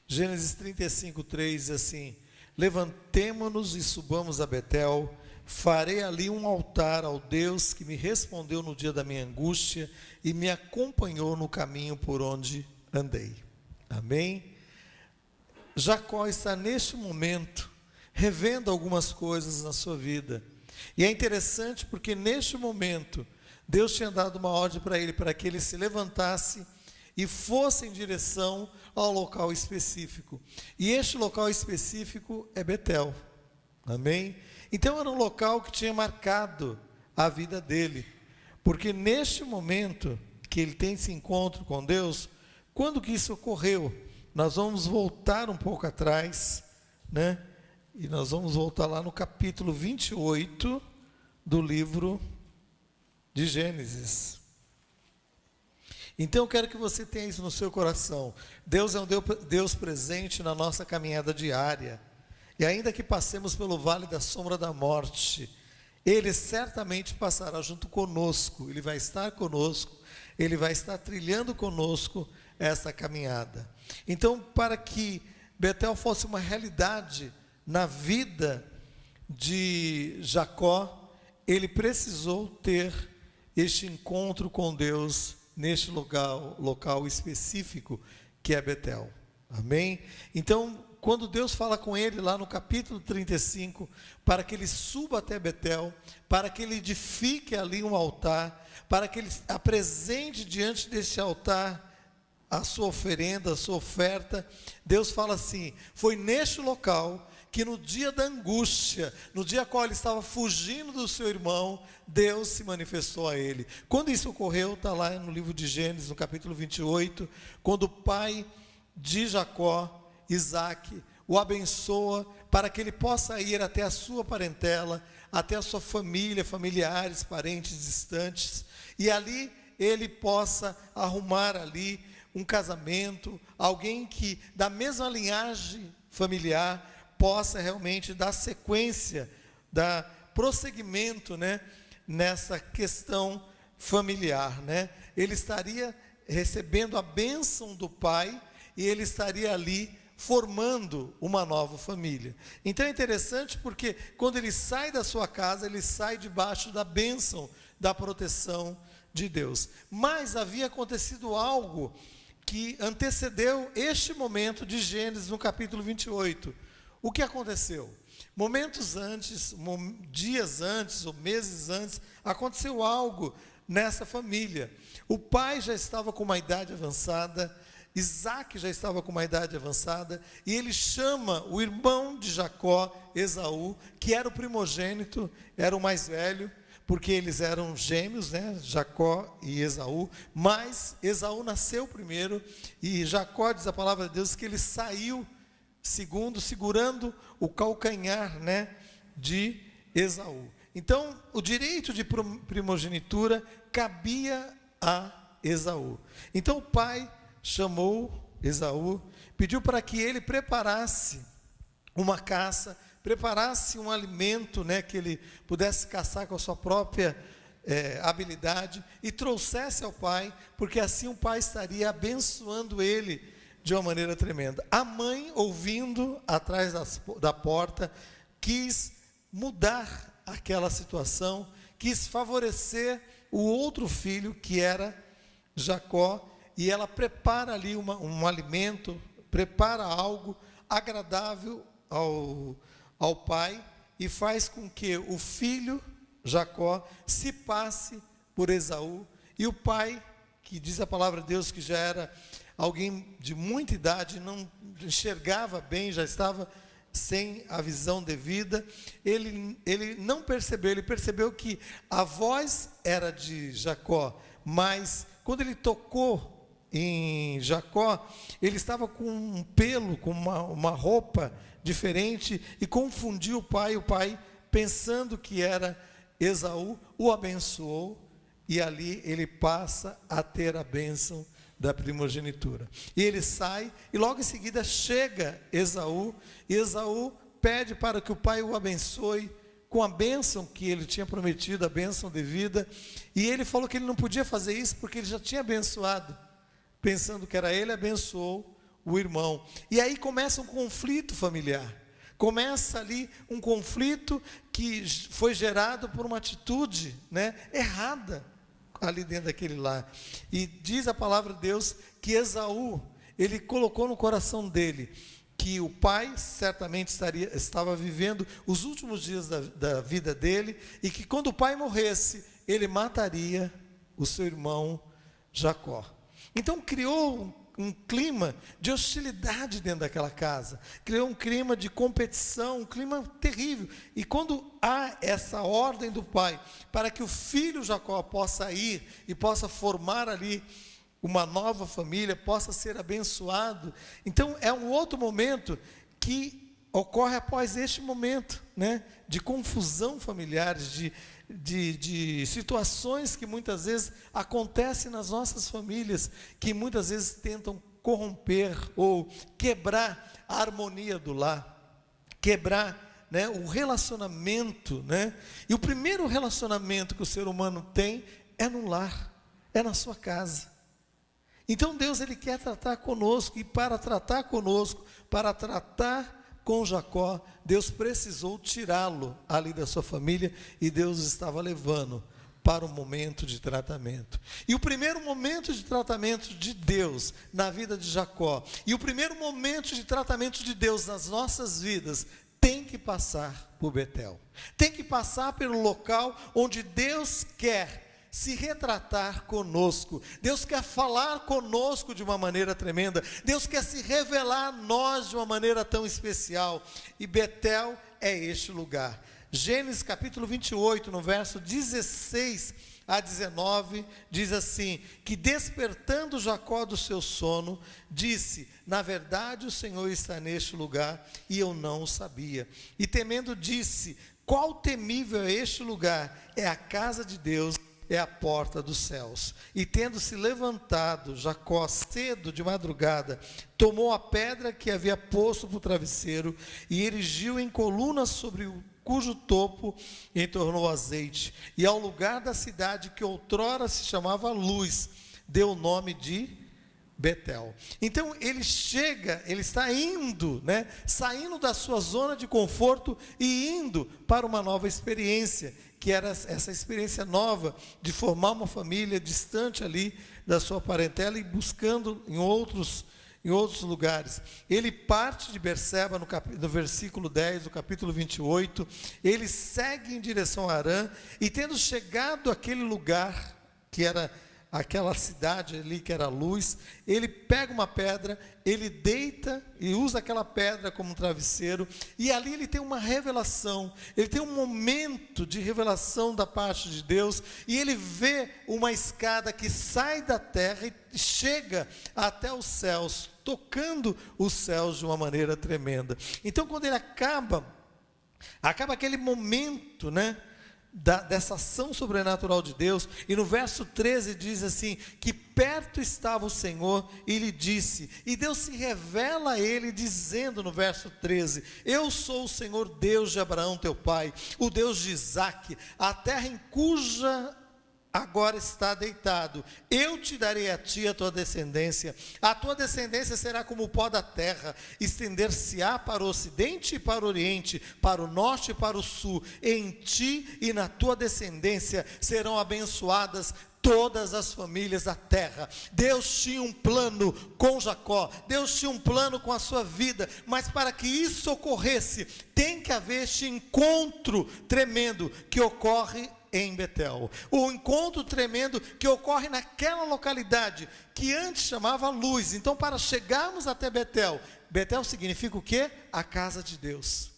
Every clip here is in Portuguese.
Gênesis 35:3 diz assim: levantemo-nos e subamos a Betel, farei ali um altar ao Deus que me respondeu no dia da minha angústia e me acompanhou no caminho por onde andei. Amém? Jacó está neste momento revendo algumas coisas na sua vida, e é interessante porque neste momento Deus tinha dado uma ordem para que ele se levantasse e fosse em direção ao local específico, e este local específico é Betel. Amém? Então era um local que tinha marcado a vida dele, porque neste momento que ele tem esse encontro com Deus, quando que isso ocorreu? Nós vamos voltar um pouco atrás, né? E nós vamos voltar lá no capítulo 28 do livro de Gênesis. Então eu quero que você tenha isso no seu coração. Deus é um Deus presente na nossa caminhada diária. E ainda que passemos pelo vale da sombra da morte, Ele certamente passará junto conosco. Ele vai estar conosco, Ele vai estar trilhando conosco essa caminhada. Então, para que Betel fosse uma realidade na vida de Jacó, ele precisou ter este encontro com Deus neste local específico que é Betel. Amém? Então, quando Deus fala com ele lá no capítulo 35, para que ele suba até Betel, para que ele edifique ali um altar, para que ele apresente diante deste altar a sua oferenda, a sua oferta, Deus fala assim: foi neste local que no dia da angústia, no dia qual ele estava fugindo do seu irmão, Deus se manifestou a ele. Quando isso ocorreu, está lá no livro de Gênesis, no capítulo 28, quando o pai de Jacó, Isaac, o abençoa para que ele possa ir até a sua parentela, até a sua família, familiares, parentes distantes, e ali ele possa arrumar ali um casamento, alguém que da mesma linhagem familiar possa realmente dar sequência, dar prosseguimento, né, nessa questão familiar, né? Ele estaria recebendo a bênção do pai e ele estaria ali formando uma nova família. Então é interessante porque quando ele sai da sua casa, ele sai debaixo da bênção, da proteção de Deus. Mas havia acontecido algo que antecedeu este momento de Gênesis no capítulo 28. O que aconteceu? Momentos antes, dias antes ou meses antes, aconteceu algo nessa família. O pai já estava com uma idade avançada, Isaac já estava com uma idade avançada, e ele chama o irmão de Jacó, Esaú, que era o primogênito, era o mais velho, porque eles eram gêmeos, né? Jacó e Esaú, mas Esaú nasceu primeiro, e Jacó, diz a palavra de Deus, que ele saiu segurando o calcanhar, né, de Esaú. Então, o direito de primogenitura cabia a Esaú. Então, o pai chamou Esaú, pediu para que ele preparasse uma caça, preparasse um alimento, né, que ele pudesse caçar com a sua própria habilidade, e trouxesse ao pai, porque assim o pai estaria abençoando ele de uma maneira tremenda. A mãe, ouvindo atrás da porta, quis mudar aquela situação, quis favorecer o outro filho, que era Jacó, e ela prepara ali um alimento, prepara algo agradável ao pai, e faz com que o filho, Jacó, se passe por Esaú, e o pai, que diz a palavra de Deus que já era alguém de muita idade, não enxergava bem, já estava sem a visão devida, ele não percebeu, ele percebeu que a voz era de Jacó, mas quando ele tocou em Jacó, ele estava com um pelo, com uma roupa diferente, e confundiu o pai, pensando que era Esaú, o abençoou, e ali ele passa a ter a bênção da primogenitura. E ele sai, e logo em seguida chega Esaú, e Esaú pede para que o pai o abençoe com a bênção que ele tinha prometido, a bênção devida, e ele falou que ele não podia fazer isso porque ele já tinha abençoado, pensando que era ele, abençoou o irmão. E aí começa um conflito familiar. Começa ali um conflito que foi gerado por uma atitude, né, errada ali dentro daquele lar. E diz a palavra de Deus que Esaú, ele colocou no coração dele que o pai certamente estava vivendo os últimos dias da vida dele, e que quando o pai morresse, ele mataria o seu irmão Jacó. Então criou um clima de hostilidade dentro daquela casa, criou um clima de competição, um clima terrível. E quando há essa ordem do pai para que o filho Jacó possa ir e possa formar ali uma nova família, possa ser abençoado, então é um outro momento que ocorre após este momento, né, de confusão familiar, de situações que muitas vezes acontecem nas nossas famílias, que muitas vezes tentam corromper ou quebrar a harmonia do lar, quebrar, né, o relacionamento, né? E o primeiro relacionamento que o ser humano tem é no lar, é na sua casa. Então Deus, ele quer tratar conosco, e para tratar conosco, para tratar com Jacó, Deus precisou tirá-lo ali da sua família, e Deus estava levando para um momento de tratamento. E o primeiro momento de tratamento de Deus na vida de Jacó, e o primeiro momento de tratamento de Deus nas nossas vidas, tem que passar por Betel. Tem que passar pelo local onde Deus quer se retratar conosco. Deus quer falar conosco de uma maneira tremenda. Deus quer se revelar a nós de uma maneira tão especial. E Betel é este lugar. Gênesis capítulo 28, no verso 16 a 19, diz assim: que despertando Jacó do seu sono, disse: na verdade o Senhor está neste lugar, e eu não o sabia. E temendo disse: qual temível é este lugar? É a casa de Deus, é a porta dos céus. E tendo se levantado Jacó cedo de madrugada, tomou a pedra que havia posto para o travesseiro, e erigiu em colunas sobre cujo topo entornou azeite, e ao lugar da cidade que outrora se chamava Luz, deu o nome de Betel. Então ele chega, ele está indo, né, saindo da sua zona de conforto e indo para uma nova experiência, que era essa experiência nova de formar uma família distante ali da sua parentela e buscando em outros lugares. Ele parte de Berseba no versículo 10 do capítulo 28, ele segue em direção a Harã, e tendo chegado àquele lugar, que era aquela cidade ali que era Luz, ele pega uma pedra, ele deita e usa aquela pedra como um travesseiro, e ali ele tem uma revelação, ele tem um momento de revelação da parte de Deus, e ele vê uma escada que sai da terra e chega até os céus, tocando os céus de uma maneira tremenda. Então quando ele acaba aquele momento, né, dessa ação sobrenatural de Deus, e no verso 13 diz assim, que perto estava o Senhor e lhe disse, e Deus se revela a ele dizendo no verso 13, eu sou o Senhor Deus de Abraão teu pai, o Deus de Isaque, a terra em cuja agora está deitado, eu te darei a ti a tua descendência será como o pó da terra, estender-se-á para o ocidente e para o oriente, para o norte e para o sul, em ti e na tua descendência serão abençoadas todas as famílias da terra. Deus tinha um plano com Jacó, Deus tinha um plano com a sua vida, mas para que isso ocorresse, tem que haver este encontro tremendo que ocorre em Betel, o encontro tremendo que ocorre naquela localidade que antes chamava Luz. Então, para chegarmos até Betel, Betel significa o quê? A casa de Deus.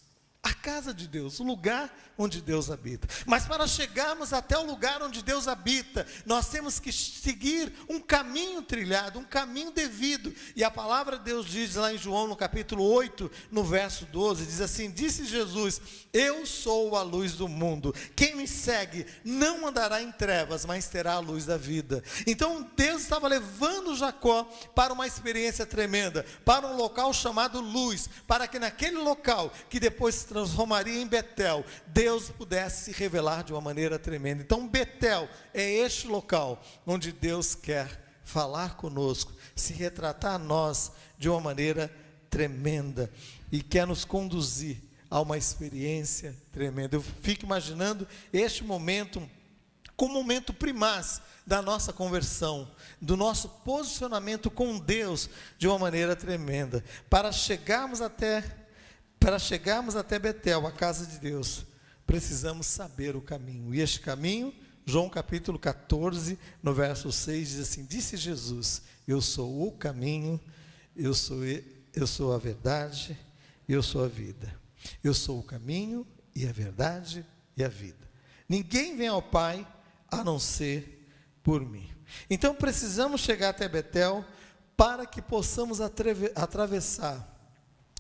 A casa de Deus, o lugar onde Deus habita. Mas para chegarmos até o lugar onde Deus habita, nós temos que seguir um caminho trilhado, um caminho devido. E a palavra de Deus diz lá em João, no capítulo 8, no verso 12, diz assim, disse Jesus, eu sou a luz do mundo, quem me segue não andará em trevas, mas terá a luz da vida. Então Deus estava levando Jacó para uma experiência tremenda, para um local chamado Luz, para que naquele local, que depois se transformaria em Betel, Deus pudesse se revelar de uma maneira tremenda. Então Betel é este local onde Deus quer falar conosco, se retratar a nós de uma maneira tremenda e quer nos conduzir a uma experiência tremenda. Eu fico imaginando este momento como o momento primaz da nossa conversão, do nosso posicionamento com Deus de uma maneira tremenda. Para chegarmos até Betel, a casa de Deus, precisamos saber o caminho. E este caminho, João capítulo 14, no verso 6, diz assim: disse Jesus: eu sou o caminho, eu sou a verdade, eu sou a vida. Eu sou o caminho e a verdade e a vida. Ninguém vem ao Pai a não ser por mim. Então precisamos chegar até Betel para que possamos atravessar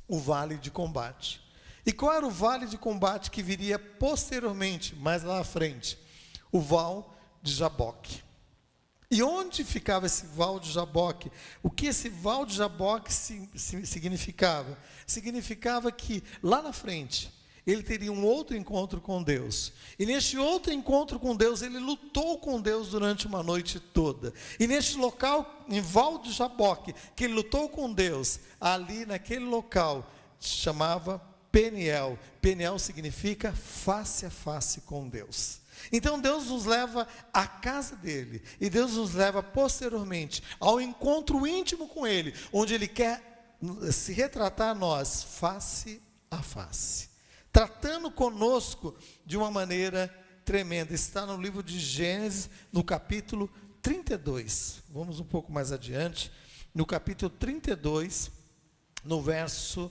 o vale de combate. E qual era o vale de combate que viria posteriormente, mais lá à frente? O Val de Jaboque. E onde ficava esse Val de Jaboque? O que esse Val de Jaboque significava? Significava que lá na frente ele teria um outro encontro com Deus. E neste outro encontro com Deus, ele lutou com Deus durante uma noite toda. E neste local, em Val de Jaboque, que ele lutou com Deus, ali naquele local, se chamava Peniel. Peniel significa face a face com Deus. Então Deus nos leva à casa dele. E Deus nos leva posteriormente ao encontro íntimo com ele, onde ele quer se retratar a nós face a face, tratando conosco de uma maneira tremenda. Está no livro de Gênesis, no capítulo 32. Vamos um pouco mais adiante. No capítulo 32, no verso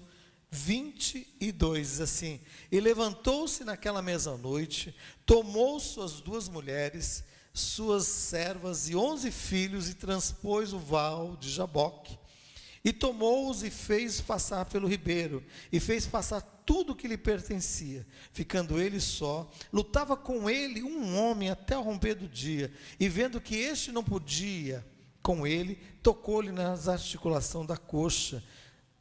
22, diz assim: e levantou-se naquela mesma noite, tomou suas 2 mulheres, suas servas e 11 filhos, e transpôs o val de Jaboque. E tomou-os e fez passar pelo ribeiro, e fez passar tudo o que lhe pertencia. Ficando ele só, lutava com ele um homem até o romper do dia, e vendo que este não podia com ele, tocou-lhe nas articulações da coxa,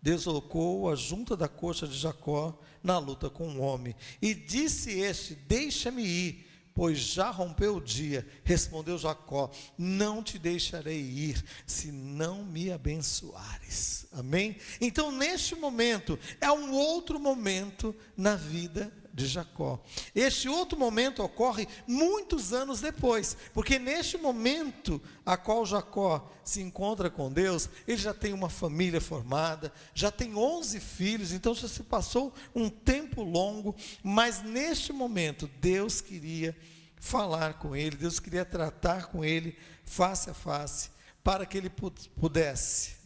deslocou a junta da coxa de Jacó na luta com o homem. E disse este: deixa-me ir, pois já rompeu o dia. Respondeu Jacó: não te deixarei ir, se não me abençoares. Amém? Então, neste momento, é um outro momento na vida de Jacó. Este outro momento ocorre muitos anos depois, porque neste momento a qual Jacó se encontra com Deus, ele já tem uma família formada, já tem 11 filhos, então já se passou um tempo longo, mas neste momento Deus queria falar com ele, Deus queria tratar com ele face a face, para que ele pudesse,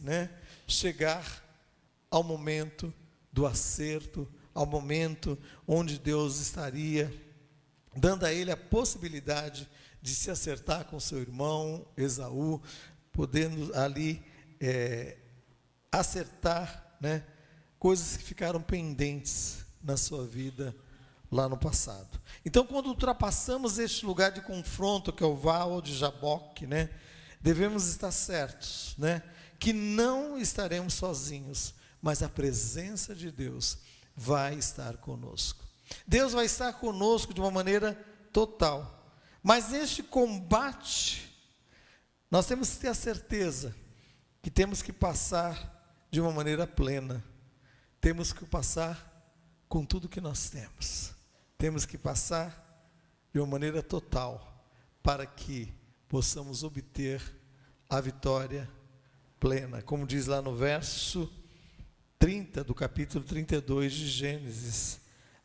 chegar ao momento do acerto, ao momento onde Deus estaria dando a ele a possibilidade de se acertar com seu irmão Esaú, podendo ali acertar, coisas que ficaram pendentes na sua vida lá no passado. Então, quando ultrapassamos este lugar de confronto, que é o Val de Jaboque, devemos estar certos, que não estaremos sozinhos, mas a presença de Deus vai estar conosco. Deus vai estar conosco de uma maneira total. Mas neste combate, nós temos que ter a certeza que temos que passar de uma maneira plena. Temos que passar com tudo que nós temos. Temos que passar de uma maneira total, para que possamos obter a vitória plena. Como diz lá no verso 30 do capítulo 32 de Gênesis: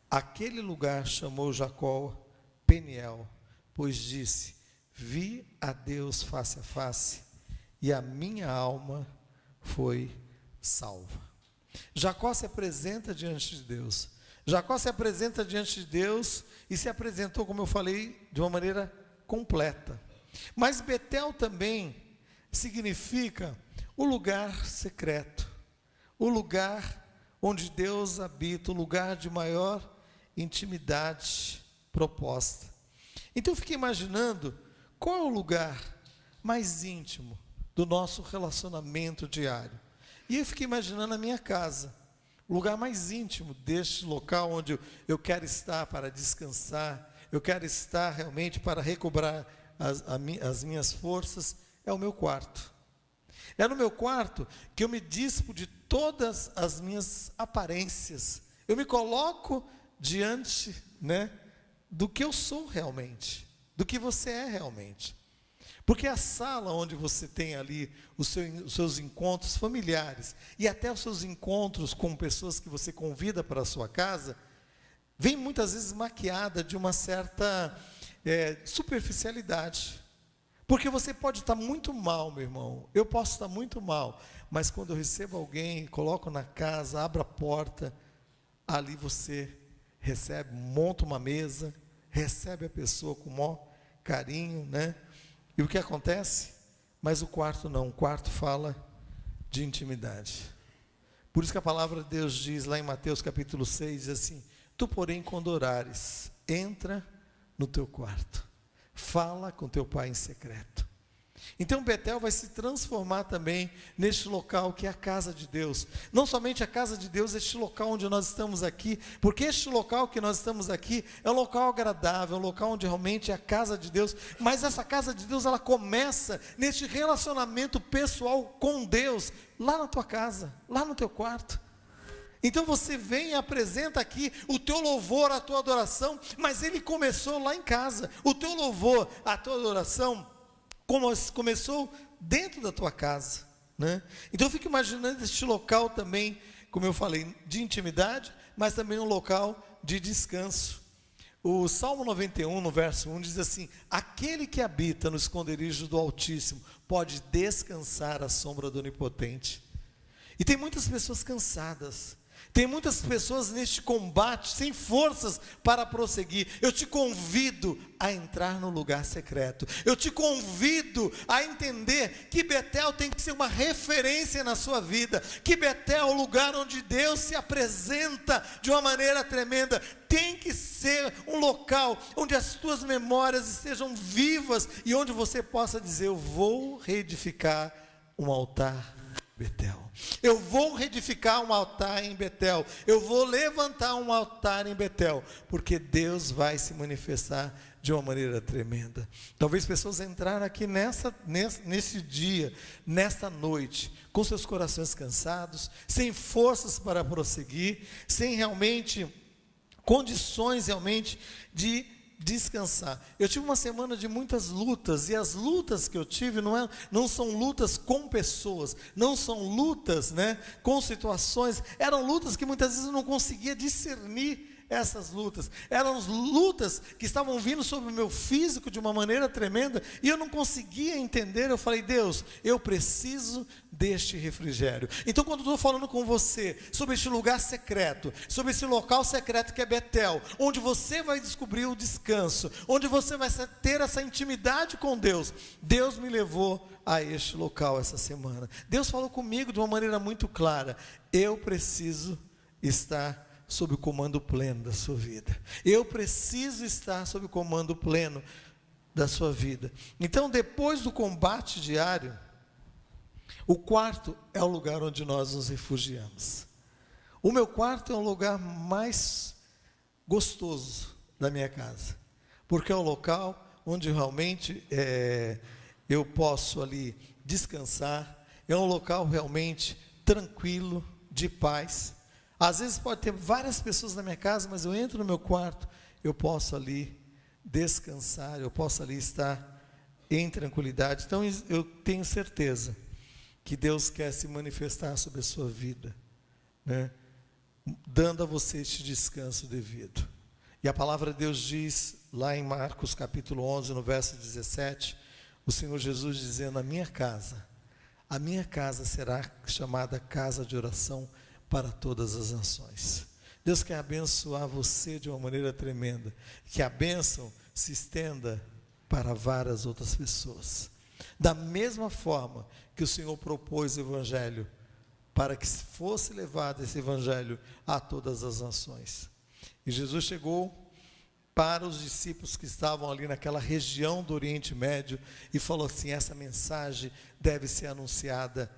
aquele lugar chamou Jacó Peniel, pois disse: vi a Deus face a face, e a minha alma foi salva. Jacó se apresenta diante de Deus. Jacó se apresenta diante de Deus e se apresentou, como eu falei, de uma maneira completa. Mas Betel também significa o lugar secreto, o lugar onde Deus habita, o lugar de maior intimidade proposta. Então eu fiquei imaginando qual é o lugar mais íntimo do nosso relacionamento diário. E eu fiquei imaginando a minha casa, o lugar mais íntimo deste local onde eu quero estar para descansar, eu quero estar realmente para recobrar as minhas forças, é o meu quarto, É no meu quarto que eu me dispo de todas as minhas aparências. Eu me coloco diante, né, do que eu sou realmente, do que você é realmente. Porque a sala onde você tem ali os seus encontros familiares e até os seus encontros com pessoas que você convida para a sua casa, vem muitas vezes maquiada de uma certa superficialidade. Porque você pode estar muito mal, meu irmão, eu posso estar muito mal, mas quando eu recebo alguém, coloco na casa, abro a porta, ali você recebe, monta uma mesa, recebe a pessoa com o maior carinho, né? E o que acontece? Mas o quarto não, o quarto fala de intimidade. Por isso que a palavra de Deus diz lá em Mateus capítulo 6, diz assim: tu porém quando orares, entra no teu quarto, fala com teu pai em secreto. Então Betel vai se transformar também neste local que é a casa de Deus. Não somente a casa de Deus, este local onde nós estamos aqui, porque este local que nós estamos aqui é um local agradável, um local onde realmente é a casa de Deus, mas essa casa de Deus, ela começa neste relacionamento pessoal com Deus, lá na tua casa, lá no teu quarto. Então você vem e apresenta aqui o teu louvor, a tua adoração, mas ele começou lá em casa. O teu louvor, a tua adoração começou dentro da tua casa, né? Então eu fico imaginando este local também, como eu falei, de intimidade, mas também um local de descanso. O Salmo 91, no verso 1, diz assim: aquele que habita no esconderijo do Altíssimo pode descansar à sombra do Onipotente. E tem muitas pessoas cansadas, tem muitas pessoas neste combate, sem forças para prosseguir. Eu te convido a entrar no lugar secreto. Eu te convido a entender que Betel tem que ser uma referência na sua vida. Que Betel é o lugar onde Deus se apresenta de uma maneira tremenda. Tem que ser um local onde as tuas memórias estejam vivas e onde você possa dizer: eu vou reedificar um altar Betel. Eu vou reedificar um altar em Betel. Eu vou levantar um altar em Betel, porque Deus vai se manifestar de uma maneira tremenda. Talvez pessoas entraram aqui nesse dia, nesta noite, com seus corações cansados, sem forças para prosseguir, sem realmente condições realmente de descansar. Eu tive uma semana de muitas lutas, e as lutas que eu tive não são lutas com pessoas, não são lutas, né, com situações, eram lutas que muitas vezes eu não conseguia discernir. Essas lutas, eram lutas que estavam vindo sobre o meu físico de uma maneira tremenda, e eu não conseguia entender. Eu falei: Deus, eu preciso deste refrigério. Então quando eu estou falando com você sobre este lugar secreto, sobre esse local secreto que é Betel, onde você vai descobrir o descanso, onde você vai ter essa intimidade com Deus, Deus me levou a este local essa semana. Deus falou comigo de uma maneira muito clara: eu preciso estar sob o comando pleno da sua vida. Eu preciso estar sob o comando pleno da sua vida. Então, depois do combate diário, o quarto é o lugar onde nós nos refugiamos. O meu quarto é o lugar mais gostoso da minha casa, porque é o local onde realmente eu posso ali descansar. É um local realmente tranquilo, de paz. Às vezes pode ter várias pessoas na minha casa, mas eu entro no meu quarto, eu posso ali descansar, eu posso ali estar em tranquilidade. Então eu tenho certeza que Deus quer se manifestar sobre a sua vida, né, dando a você este descanso devido. E a palavra de Deus diz, lá em Marcos capítulo 11, no verso 17, o Senhor Jesus dizendo: a minha casa será chamada casa de oração para todas as nações. Deus quer abençoar você de uma maneira tremenda, que a bênção se estenda para várias outras pessoas, da mesma forma que o Senhor propôs o Evangelho, para que fosse levado esse Evangelho a todas as nações. E Jesus chegou para os discípulos que estavam ali naquela região do Oriente Médio e falou assim: essa mensagem deve ser anunciada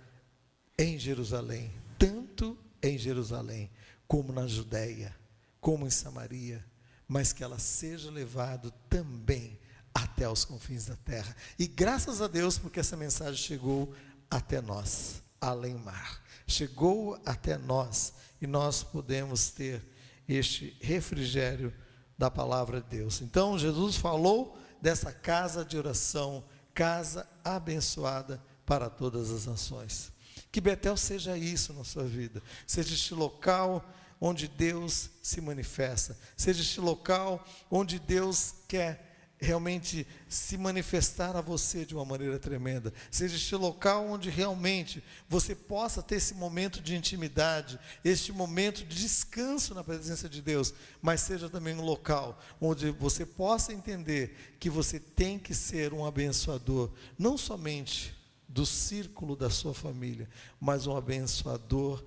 em Jerusalém, tanto em Jerusalém, como na Judeia, como em Samaria, mas que ela seja levada também até os confins da terra. E graças a Deus, porque essa mensagem chegou até nós, além mar. Chegou até nós e nós podemos ter este refrigério da palavra de Deus. Então Jesus falou dessa casa de oração, casa abençoada para todas as nações. Que Betel seja isso na sua vida, seja este local onde Deus se manifesta, seja este local onde Deus quer realmente se manifestar a você de uma maneira tremenda, seja este local onde realmente você possa ter esse momento de intimidade, este momento de descanso na presença de Deus, mas seja também um local onde você possa entender que você tem que ser um abençoador, não somente do círculo da sua família, mas um abençoador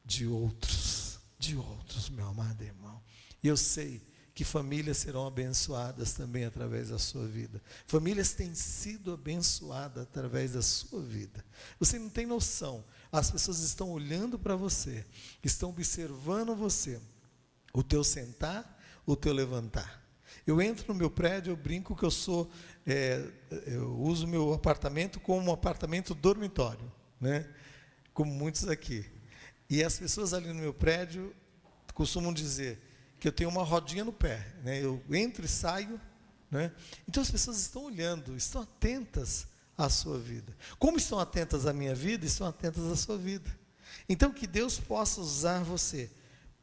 de outros, meu amado irmão. E eu sei que famílias serão abençoadas também através da sua vida. Famílias têm sido abençoadas através da sua vida. Você não tem noção. As pessoas estão olhando para você, estão observando você, o teu sentar, o teu levantar. Eu entro no meu prédio, eu brinco que eu uso meu apartamento como um apartamento dormitório, né? Como muitos aqui. E as pessoas ali no meu prédio costumam dizer que eu tenho uma rodinha no pé, né? Eu entro e saio, né? Então as pessoas estão olhando, estão atentas à sua vida. Como estão atentas à minha vida, estão atentas à sua vida. Então que Deus possa usar você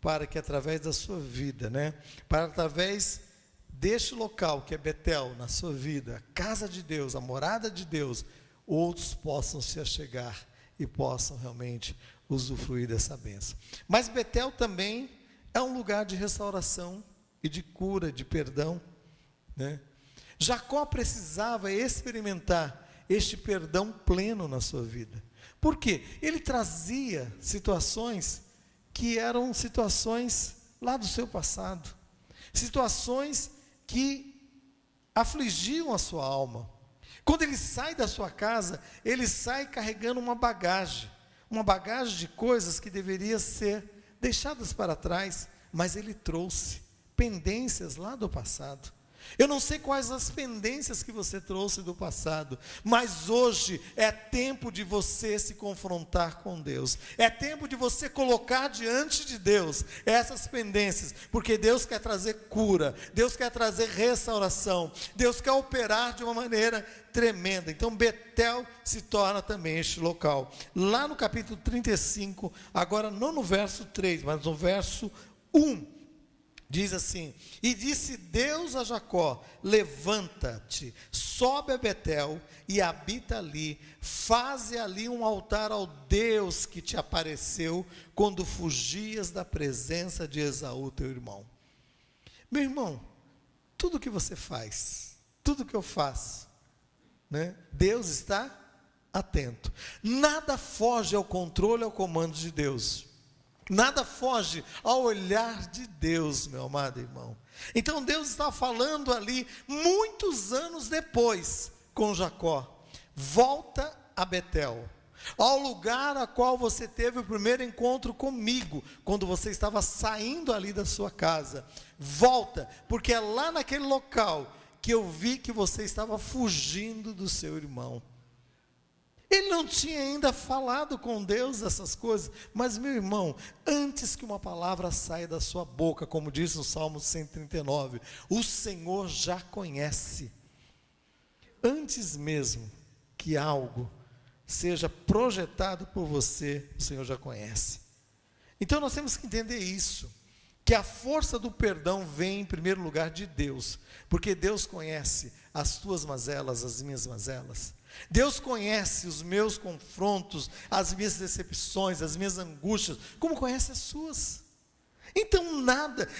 para que através da sua vida, né? Para através deste local que é Betel na sua vida, a casa de Deus, a morada de Deus, outros possam se achegar e possam realmente usufruir dessa bênção. Mas Betel também é um lugar de restauração e de cura, de perdão, né? Jacó precisava experimentar este perdão pleno na sua vida. Por quê? Ele trazia situações que eram situações lá do seu passado, situações que afligiam a sua alma. Quando ele sai da sua casa, ele sai carregando uma bagagem de coisas que deveriam ser deixadas para trás, mas ele trouxe pendências lá do passado. Eu não sei quais as pendências que você trouxe do passado, mas hoje é tempo de você se confrontar com Deus, é tempo de você colocar diante de Deus essas pendências, porque Deus quer trazer cura, Deus quer trazer restauração, Deus quer operar de uma maneira tremenda. Então Betel se torna também este local. Lá no capítulo 35, agora não no verso 3, mas no verso 1, diz assim: e disse Deus a Jacó: levanta-te, sobe a Betel e habita ali, faze ali um altar ao Deus que te apareceu quando fugias da presença de Esaú teu irmão. Meu irmão, tudo que você faz, tudo que eu faço, né? Deus está atento. Nada foge ao controle, ao comando de Deus. Nada foge ao olhar de Deus, meu amado irmão. Então Deus está falando ali, muitos anos depois, com Jacó: volta a Betel, ao lugar a qual você teve o primeiro encontro comigo, quando você estava saindo ali da sua casa. Volta, porque é lá naquele local que eu vi que você estava fugindo do seu irmão. Ele não tinha ainda falado com Deus essas coisas, mas meu irmão, antes que uma palavra saia da sua boca, como diz no Salmo 139, o Senhor já conhece. Antes mesmo que algo seja projetado por você, o Senhor já conhece. Então nós temos que entender isso, que a força do perdão vem em primeiro lugar de Deus, porque Deus conhece as tuas mazelas, as minhas mazelas. Deus conhece os meus confrontos, as minhas decepções, as minhas angústias, como conhece as suas. Então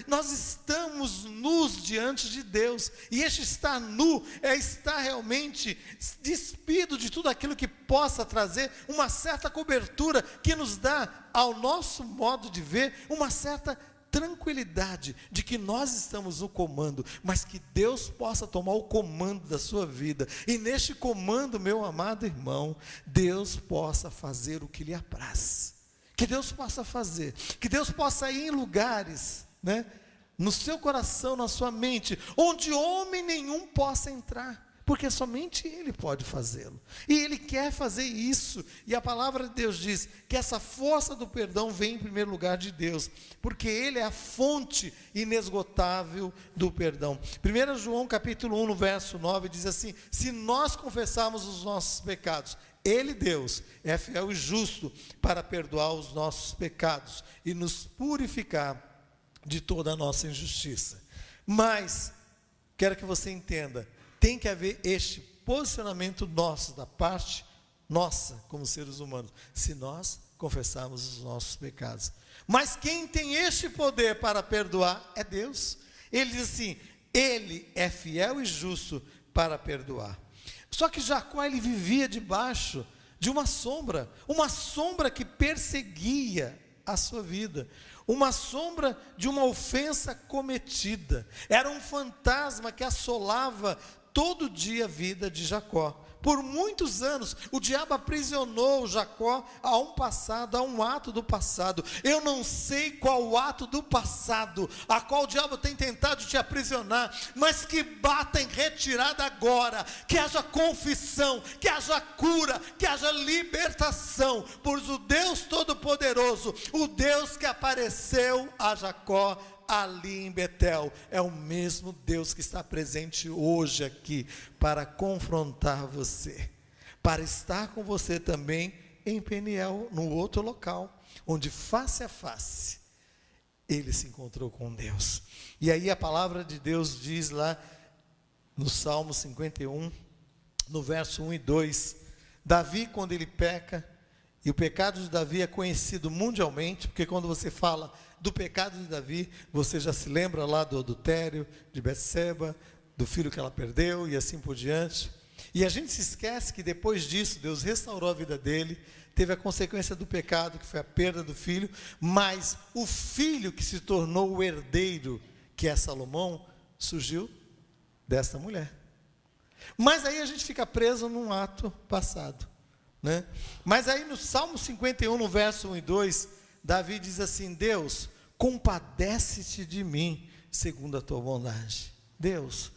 nós estamos nus diante de Deus, e este estar nu é estar realmente despido de tudo aquilo que possa trazer uma certa cobertura, que nos dá, ao nosso modo de ver, uma certa tranquilidade de que nós estamos no comando, mas que Deus possa tomar o comando da sua vida, e neste comando, meu amado irmão, Deus possa fazer o que lhe apraz, que Deus possa fazer, que Deus possa ir em lugares, né, no seu coração, na sua mente, onde homem nenhum possa entrar, porque somente Ele pode fazê-lo, e Ele quer fazer isso, e a palavra de Deus diz que essa força do perdão vem em primeiro lugar de Deus, porque Ele é a fonte inesgotável do perdão. 1 João capítulo 1, no verso 9, diz assim: se nós confessarmos os nossos pecados, Ele, Deus, é fiel e justo para perdoar os nossos pecados e nos purificar de toda a nossa injustiça. Mas, quero que você entenda, tem que haver este posicionamento nosso, da parte nossa, como seres humanos, se nós confessarmos os nossos pecados. Mas quem tem este poder para perdoar é Deus. Ele diz assim: Ele é fiel e justo para perdoar. Só que Jacó, ele vivia debaixo de uma sombra que perseguia a sua vida, uma sombra de uma ofensa cometida. Era um fantasma que assolava todo dia a vida de Jacó. Por muitos anos, o diabo aprisionou Jacó a um passado, a um ato do passado. Eu não sei qual o ato do passado a qual o diabo tem tentado te aprisionar, mas que bata em retirada agora, que haja confissão, que haja cura, que haja libertação, pois o Deus Todo-Poderoso, o Deus que apareceu a Jacó ali em Betel, é o mesmo Deus que está presente hoje aqui, para confrontar você, para estar com você também em Peniel, no outro local, onde face a face, ele se encontrou com Deus. E aí a palavra de Deus diz lá, no Salmo 51, no verso 1 e 2, Davi, quando ele peca, e o pecado de Davi é conhecido mundialmente, porque quando você fala do pecado de Davi, você já se lembra lá do adultério de Betseba, do filho que ela perdeu e assim por diante. E a gente se esquece que depois disso, Deus restaurou a vida dele, teve a consequência do pecado, que foi a perda do filho, mas o filho que se tornou o herdeiro, que é Salomão, surgiu dessa mulher. Mas aí a gente fica preso num ato passado, né? Mas aí no Salmo 51, no verso 1 e 2, Davi diz assim: Deus, compadece-te de mim, segundo a tua bondade. Deus,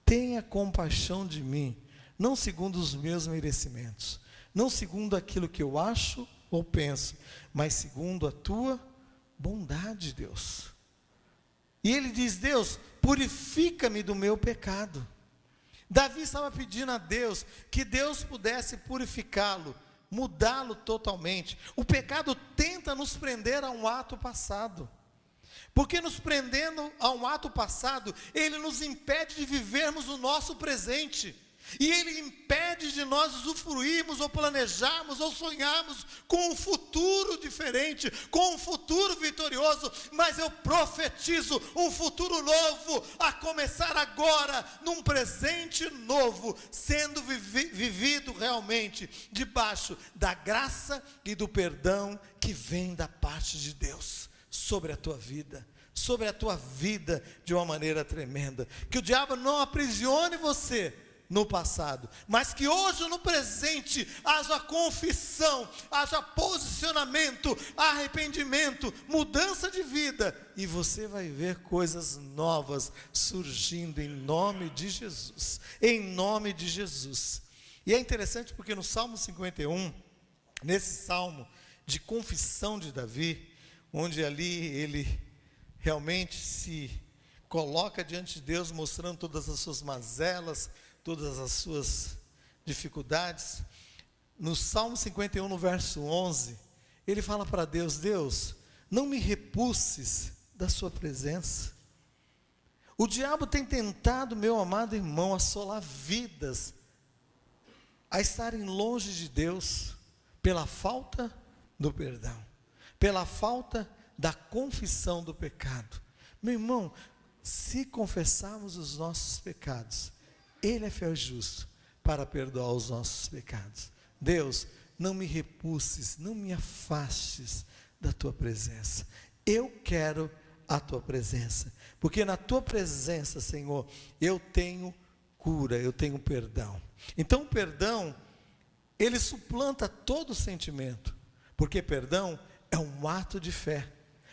tenha compaixão de mim, não segundo os meus merecimentos, não segundo aquilo que eu acho ou penso, mas segundo a tua bondade, Deus. E ele diz: Deus, purifica-me do meu pecado. Davi estava pedindo a Deus que Deus pudesse purificá-lo, mudá-lo totalmente. O pecado tenta nos prender a um ato passado, porque nos prendendo a um ato passado, ele nos impede de vivermos o nosso presente, e ele impede de nós usufruirmos, ou planejarmos, ou sonharmos com um futuro diferente, com um futuro vitorioso. Mas eu profetizo um futuro novo, a começar agora, num presente novo, sendo vivido realmente, debaixo da graça e do perdão, que vem da parte de Deus, sobre a tua vida de uma maneira tremenda. Que o diabo não aprisione você no passado, mas que hoje no presente haja confissão, haja posicionamento, arrependimento, mudança de vida, e você vai ver coisas novas surgindo em nome de Jesus, em nome de Jesus. E é interessante porque no Salmo 51, nesse salmo de confissão de Davi, onde ali ele realmente se coloca diante de Deus, mostrando todas as suas mazelas, todas as suas dificuldades, no Salmo 51, no verso 11, ele fala para Deus: Deus, não me repulses da sua presença. O diabo tem tentado, meu amado irmão, assolar vidas a estarem longe de Deus, pela falta do perdão, pela falta da confissão do pecado. Meu irmão, se confessarmos os nossos pecados, Ele é fiel e justo para perdoar os nossos pecados. Deus, não me repulses, não me afastes da tua presença. Eu quero a tua presença, porque na tua presença, Senhor, eu tenho cura, eu tenho perdão. Então o perdão, ele suplanta todo sentimento, porque perdão é um ato de fé.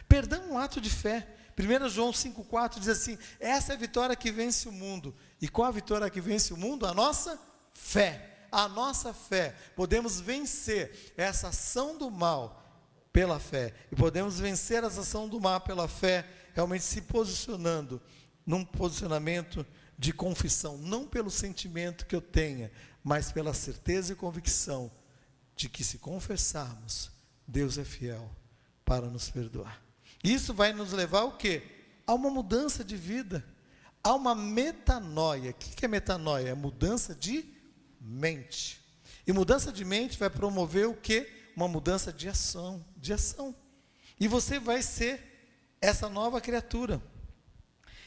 Perdão é um ato de fé. 1 João 5,4 diz assim: essa é a vitória que vence o mundo. E qual a vitória que vence o mundo? A nossa fé. A nossa fé. Podemos vencer essa ação do mal pela fé. E podemos vencer essa ação do mal pela fé, realmente se posicionando num posicionamento de confissão, não pelo sentimento que eu tenha, mas pela certeza e convicção de que, se confessarmos, Deus é fiel para nos perdoar. Isso vai nos levar ao quê? A uma mudança de vida, a uma metanoia. O que é metanoia? É mudança de mente. E mudança de mente vai promover o quê? Uma mudança de ação, E você vai ser essa nova criatura.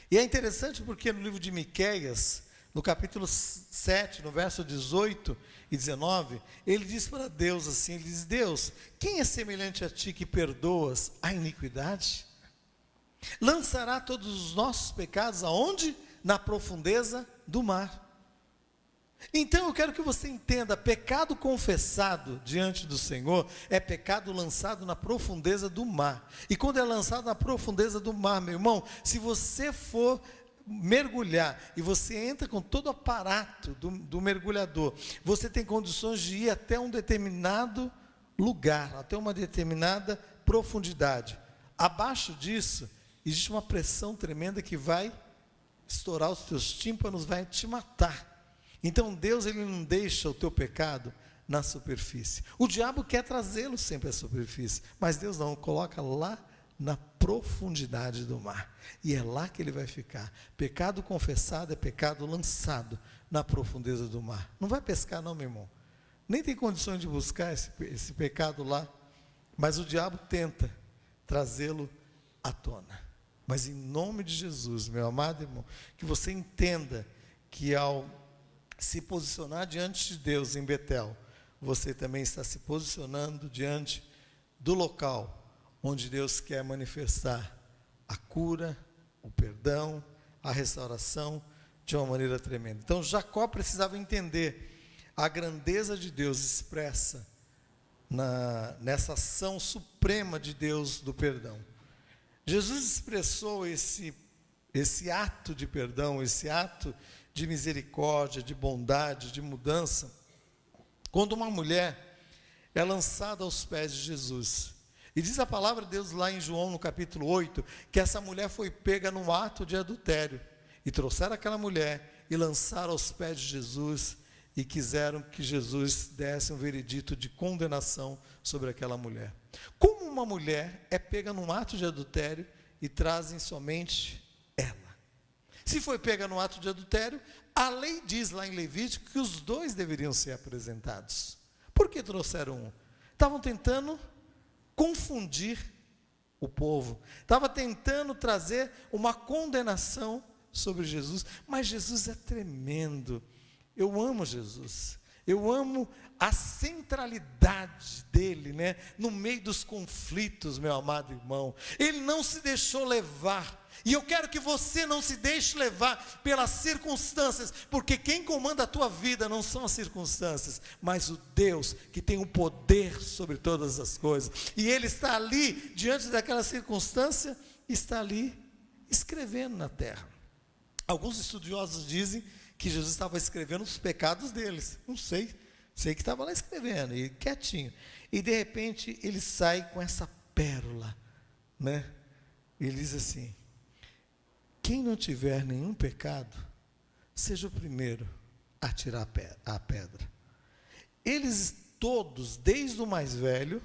E é interessante porque no livro de Miqueias, no capítulo 7, no verso 18 e 19, ele diz para Deus assim, ele diz: Deus, quem é semelhante a ti que perdoas a iniquidade? Lançará todos os nossos pecados aonde? Na profundeza do mar. Então eu quero que você entenda, pecado confessado diante do Senhor é pecado lançado na profundeza do mar. E quando é lançado na profundeza do mar, meu irmão, se você for mergulhar e você entra com todo o aparato do mergulhador, você tem condições de ir até um determinado lugar, até uma determinada profundidade. Abaixo disso, existe uma pressão tremenda que vai estourar os teus tímpanos, vai te matar. Então Deus, ele não deixa o teu pecado na superfície. O diabo quer trazê-lo sempre à superfície, mas Deus não, coloca lá na profundidade do mar. E é lá que ele vai ficar. Pecado confessado é pecado lançado na profundeza do mar. Não vai pescar não, meu irmão. Nem tem condições de buscar esse pecado lá, mas o diabo tenta trazê-lo à tona. Mas em nome de Jesus, meu amado irmão, que você entenda que ao se posicionar diante de Deus em Betel, você também está se posicionando diante do local onde Deus quer manifestar a cura, o perdão, a restauração de uma maneira tremenda. Então Jacó precisava entender a grandeza de Deus expressa nessa ação suprema de Deus do perdão. Jesus expressou esse ato de perdão, esse ato de misericórdia, de bondade, de mudança, quando uma mulher é lançada aos pés de Jesus. E diz a palavra de Deus lá em João, no capítulo 8, que essa mulher foi pega num ato de adultério. E trouxeram aquela mulher e lançaram aos pés de Jesus e quiseram que Jesus desse um veredito de condenação sobre aquela mulher. Como uma mulher é pega num ato de adultério e trazem somente ela? Se foi pega no ato de adultério, a lei diz lá em Levítico que os dois deveriam ser apresentados. Por que trouxeram um? Estavam tentando confundir o povo. Estavam tentando trazer uma condenação sobre Jesus. Mas Jesus é tremendo. Eu amo Jesus. Eu amo a centralidade dele, né? No meio dos conflitos, meu amado irmão. Ele não se deixou levar. E eu quero que você não se deixe levar pelas circunstâncias, porque quem comanda a tua vida não são as circunstâncias, mas o Deus que tem o poder sobre todas as coisas. E ele está ali, diante daquela circunstância, está ali escrevendo na terra. Alguns estudiosos dizem que Jesus estava escrevendo os pecados deles. Não sei que estava lá escrevendo, e quietinho. E de repente ele sai com essa pérola, né? Ele diz assim: quem não tiver nenhum pecado, seja o primeiro a tirar a pedra. Eles todos, desde o mais velho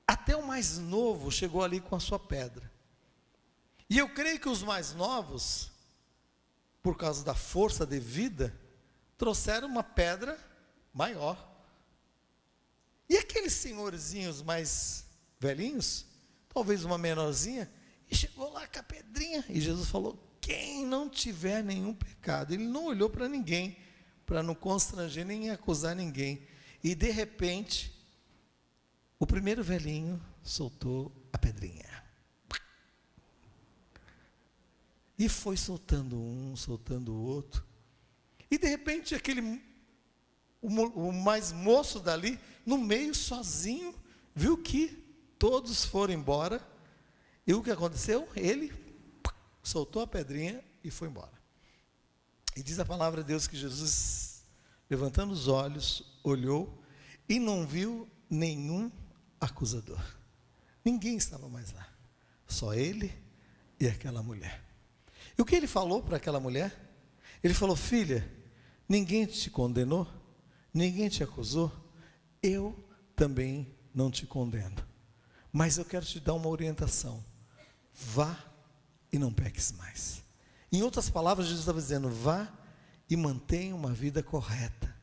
até o mais novo, chegou ali com a sua pedra. E eu creio que os mais novos, por causa da força de vida, trouxeram uma pedra maior. E aqueles senhorzinhos mais velhinhos, talvez uma menorzinha, e chegou lá com a pedrinha, e Jesus falou: quem não tiver nenhum pecado. Ele não olhou para ninguém, para não constranger nem acusar ninguém. E de repente, o primeiro velhinho soltou a pedrinha. E foi soltando um, soltando o outro. E de repente o mais moço dali, no meio sozinho, viu que todos foram embora. E o que aconteceu? Ele soltou a pedrinha e foi embora. E diz a palavra de Deus que Jesus, levantando os olhos, olhou e não viu nenhum acusador. Ninguém estava mais lá. Só ele e aquela mulher. E o que ele falou para aquela mulher? Ele falou: filha, ninguém te condenou? Ninguém te acusou? Eu também não te condeno. Mas eu quero te dar uma orientação. Vá e não peques mais. Em outras palavras, Jesus estava dizendo: vá e mantenha uma vida correta.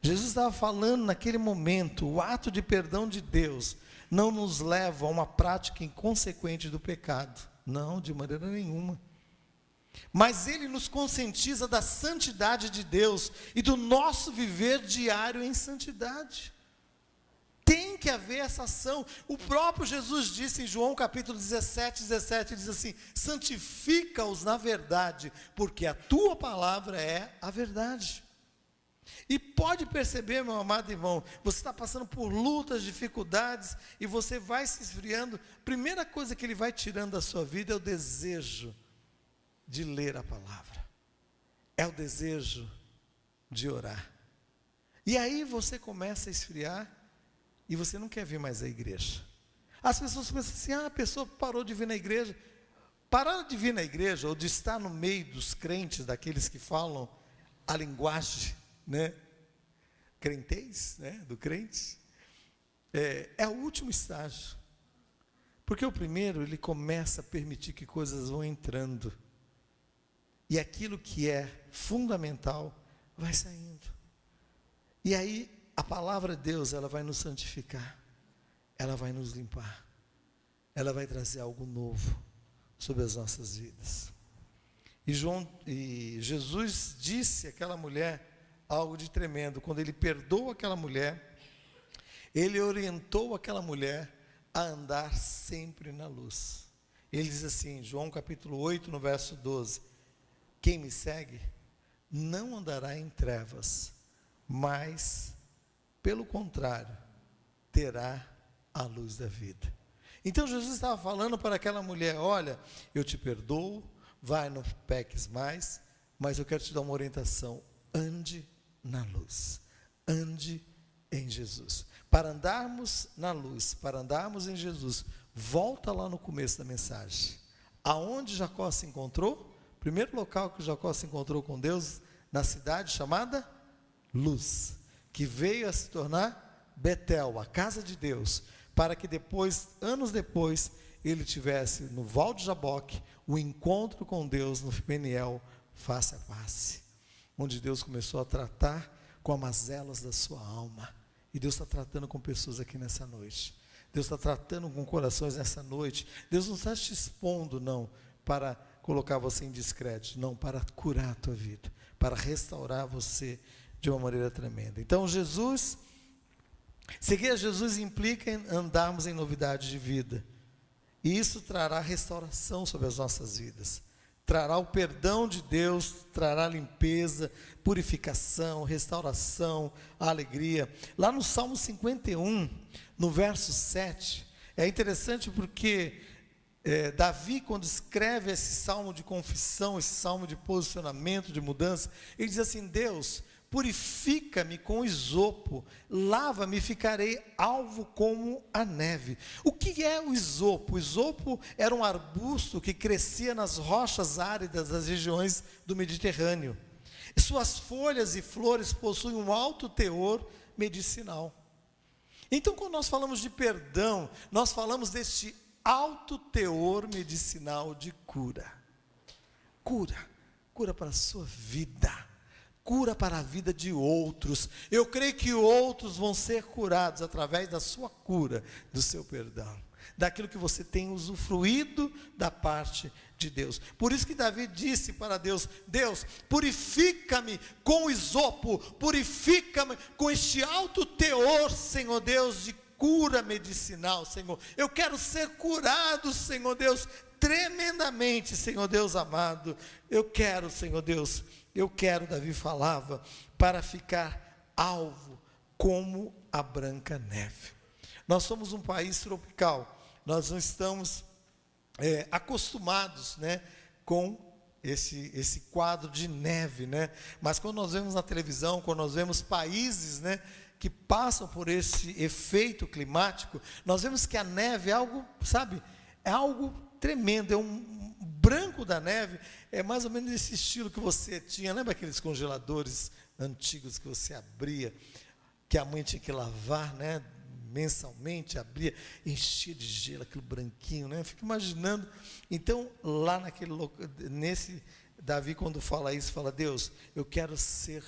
Jesus estava falando naquele momento, o ato de perdão de Deus não nos leva a uma prática inconsequente do pecado. Não, de maneira nenhuma. Mas ele nos conscientiza da santidade de Deus e do nosso viver diário em santidade. Tem que haver essa ação. O próprio Jesus disse em João capítulo 17, diz assim: santifica-os na verdade, porque a tua palavra é a verdade. E pode perceber, meu amado irmão, você está passando por lutas, dificuldades, e você vai se esfriando. Primeira coisa que ele vai tirando da sua vida é o desejo de ler a palavra, é o desejo de orar. E aí você começa a esfriar, e você não quer vir mais à igreja. As pessoas pensam assim: a pessoa parou de vir na igreja. Parar de vir na igreja, ou de estar no meio dos crentes, daqueles que falam a linguagem, né, crentez, né, do crente, é o último estágio. Porque o primeiro, ele começa a permitir que coisas vão entrando, e aquilo que é fundamental vai saindo. E aí a palavra de Deus, ela vai nos santificar, ela vai nos limpar, ela vai trazer algo novo sobre as nossas vidas. E Jesus disse àquela mulher algo de tremendo. Quando ele perdoa aquela mulher, ele orientou aquela mulher a andar sempre na luz. Ele diz assim, João capítulo 8, no verso 12: quem me segue não andará em trevas, mas, pelo contrário, terá a luz da vida. Então Jesus estava falando para aquela mulher: olha, eu te perdoo, vai, não peques mais, mas eu quero te dar uma orientação: ande na luz, ande em Jesus. Para andarmos na luz, para andarmos em Jesus, volta lá no começo da mensagem, aonde Jacó se encontrou. Primeiro local que Jacó se encontrou com Deus, na cidade chamada Luz, que veio a se tornar Betel, a casa de Deus, para que depois, anos depois, ele tivesse no Val de Jaboque o encontro com Deus no Peniel, face a face, onde Deus começou a tratar com as mazelas da sua alma. E Deus está tratando com pessoas aqui nessa noite. Deus está tratando com corações nessa noite. Deus não está te expondo, não, para colocar você em descrédito, não, para curar a tua vida, para restaurar você de uma maneira tremenda. Então seguir a Jesus implica em andarmos em novidade de vida, e isso trará restauração sobre as nossas vidas, trará o perdão de Deus, trará limpeza, purificação, restauração, alegria. Lá no Salmo 51, no verso 7, é interessante porque Davi, quando escreve esse salmo de confissão, esse salmo de posicionamento, de mudança, ele diz assim: Deus, purifica-me com isopo, lava-me e ficarei alvo como a neve. O que é o isopo? O isopo era um arbusto que crescia nas rochas áridas das regiões do Mediterrâneo. Suas folhas e flores possuem um alto teor medicinal. Então, quando nós falamos de perdão, nós falamos deste alto teor medicinal de cura. Cura para a sua vida, cura para a vida de outros. Eu creio que outros vão ser curados através da sua cura, do seu perdão, daquilo que você tem usufruído da parte de Deus. Por isso que Davi disse para Deus: Deus, purifica-me com isopo, purifica-me com este alto teor, Senhor Deus, de cura medicinal, Senhor. Eu quero ser curado, Senhor Deus, tremendamente, Senhor Deus amado. Eu quero, Senhor Deus, Davi falava, para ficar alvo como a branca neve. Nós somos um país tropical, nós não estamos acostumados, né, com esse quadro de neve, né? Mas quando nós vemos na televisão, quando nós vemos países, né, que passam por esse efeito climático, nós vemos que a neve é algo, sabe, é algo tremendo, é um branco da neve, é mais ou menos esse estilo que você tinha, lembra aqueles congeladores antigos que você abria, que a mãe tinha que lavar, né, mensalmente, abria, enchia de gelo, aquele branquinho, né? Eu fico imaginando. Então, lá naquele nesse, Davi, quando fala isso, fala: Deus, eu quero ser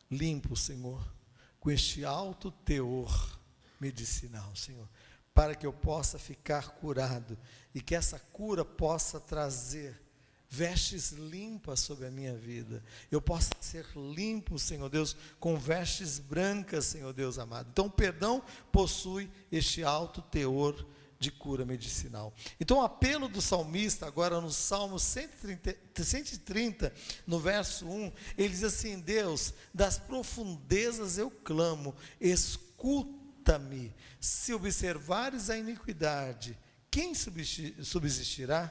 limpo, Senhor, com este alto teor medicinal, Senhor, para que eu possa ficar curado, e que essa cura possa trazer vestes limpas sobre a minha vida, eu posso ser limpo, Senhor Deus, com vestes brancas, Senhor Deus amado. Então o perdão possui este alto teor de cura medicinal. Então o apelo do salmista, agora no Salmo 130, no verso 1, ele diz assim: Deus, das profundezas eu clamo, escuta-me, se observares a iniquidade, quem subsistirá?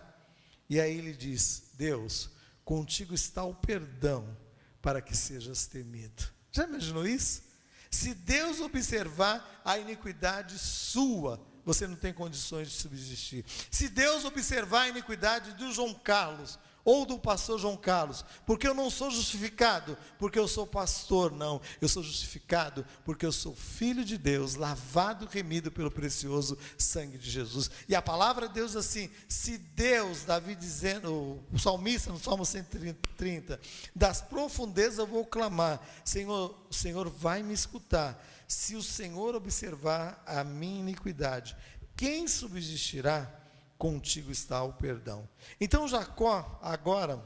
E aí ele diz: Deus, contigo está o perdão, para que sejas temido. Já imaginou isso? Se Deus observar a iniquidade sua, você não tem condições de subsistir. Se Deus observar a iniquidade do João Carlos, ou do pastor João Carlos, porque eu não sou justificado, porque eu sou pastor, não, eu sou justificado, porque eu sou filho de Deus, lavado e remido pelo precioso sangue de Jesus. E a palavra de Deus assim: se Deus, Davi dizendo, o salmista no Salmo 130, das profundezas eu vou clamar, Senhor, o Senhor vai me escutar. Se o Senhor observar a minha iniquidade, quem subsistirá? Contigo está o perdão. Então Jacó agora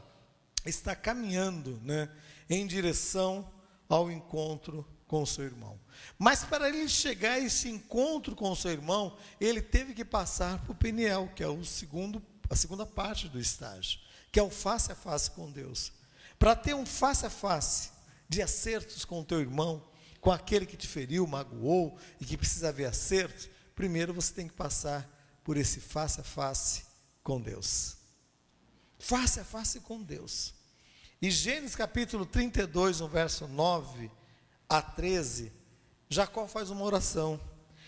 está caminhando, né, em direção ao encontro com o seu irmão. Mas para ele chegar a esse encontro com o seu irmão, ele teve que passar por Peniel, que é a segunda parte do estágio, que é o face a face com Deus. Para ter um face a face de acertos com o teu irmão, com aquele que te feriu, magoou e que precisa haver acertos, primeiro você tem que passar por esse face a face com Deus. Face a face com Deus. E Gênesis capítulo 32, no verso 9 a 13, Jacó faz uma oração.